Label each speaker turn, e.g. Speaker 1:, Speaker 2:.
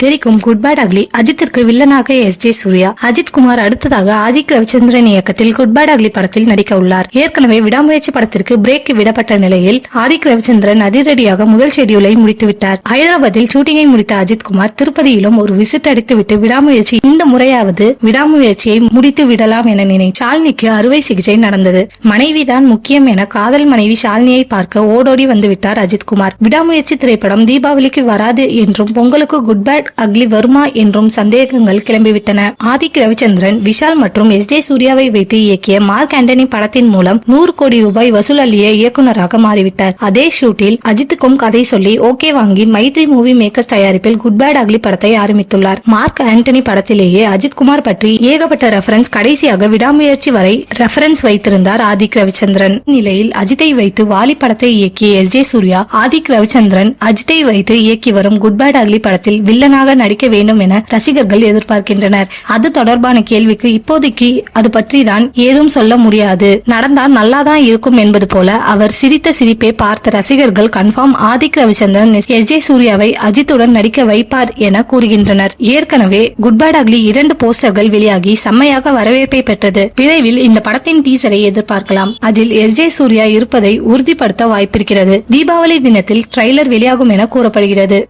Speaker 1: தெரிக்கும் good bad ugly. அஜித்திற்கு வில்லனாக S J. Surya. Ajith Kumar அடுத்ததாக ஆதிக் ரவிச்சந்திரன் இயக்கத்தில் குட் பேட் அக்லி படத்தில் நடிக்க உள்ளார். ஏற்கனவே விடாமுயற்சி படத்திற்கு பிரேக் விடப்பட்ட நிலையில் ஆதிக் ரவிச்சந்திரன் அதிரடியாக முதல் ஷெட்யூலை முடித்துவிட்டார். ஹைதராபாத்தில் ஷூட்டிங்கை முடித்த அஜித் குமார் திருப்பதியிலும் ஒரு விசிட் அடித்துவிட்டு விடாமுயற்சி இந்த முறையாவது விடாமுயற்சியை முடித்து விடலாம் என ஷாலினிக்கு அறுவை சிகிச்சை நடந்தது. மனைவிதான் முக்கியம் என காதல் மனைவி ஷாலினியை பார்க்க ஓடோடி வந்துவிட்டார் அஜித் குமார். விடாமுயற்சி திரைப்படம் தீபாவளிக்கு வராது என்றும் பொங்கலுக்கு குட் பேட் அக்லி வருமா என்றும் சந்தேகங்கள் கிளம்பிவிட்டன. ஆதிக் ரவிச்சந்திரன், விஷால் மற்றும் எஸ்.ஜே. சூர்யாவை வைத்து இயக்கிய மார்க் ஆண்டனி படத்தின் மூலம் 100 கோடி ரூபாய் வசூல் அள்ளிய இயக்குநராக மாறிவிட்டார். அதே ஷூட்டில் அஜித்துக்கும் கதை சொல்லி ஓகே வாங்கி மைத்ரி மூவி மேக்கர்ஸ் தயாரிப்பில் குட் பேட் அக்லி படத்தை ஆரம்பித்துள்ளார். மார்க் ஆண்டனி படத்திலேயே அஜித் குமார் பற்றி ஏகப்பட்ட ரெஃபரன்ஸ், கடைசியாக விடாமுயற்சி வரை ரெஃபரன்ஸ் வைத்திருந்தார் ஆதிக் ரவிச்சந்திரன். நிலையில் அஜித்தை வைத்து வாலி படத்தை இயக்கிய எஸ்.ஜே. சூர்யா, ஆதிக் ரவிச்சந்திரன் அஜித்தை வைத்து இயக்கி வரும் குட் பேட் அக்லி படத்தில் வில்லனாக நடிக்க வேண்டும் என ரசிகர்கள் எதிர்பார்க்கின்றனர். அது தொடர்பான கேள்விக்கு இப்போதைக்கு அது பற்றி தான் ஏதும் சொல்ல முடியாது, நடந்தால் நல்லாதான் இருக்கும் என்பது போல அவர் சிரித்த சிரிப்பை பார்த்த ரசிகர்கள் கன்ஃபார்ம் ஆதிக் ரவிச்சந்திரன் எஸ்.ஜே. சூர்யாவை அஜித்துடன் நடிக்க வைப்பார் என கூறுகின்றனர். ஏற்கனவே குட் பேட் அக்லி 2 போஸ்டர்கள் வெளியாகி செம்மையாக வரவேற்பை பெற்றது. விரைவில் இந்த படத்தின் டீசரை எதிர்பார்க்கலாம். அதில் எஸ்.ஜே. சூர்யா இருப்பதை உறுதிப்படுத்த வாய்ப்பிருக்கிறது. தீபாவளி தினத்தில் ட்ரெய்லர் வெளியாகும் என கூறப்படுகிறது.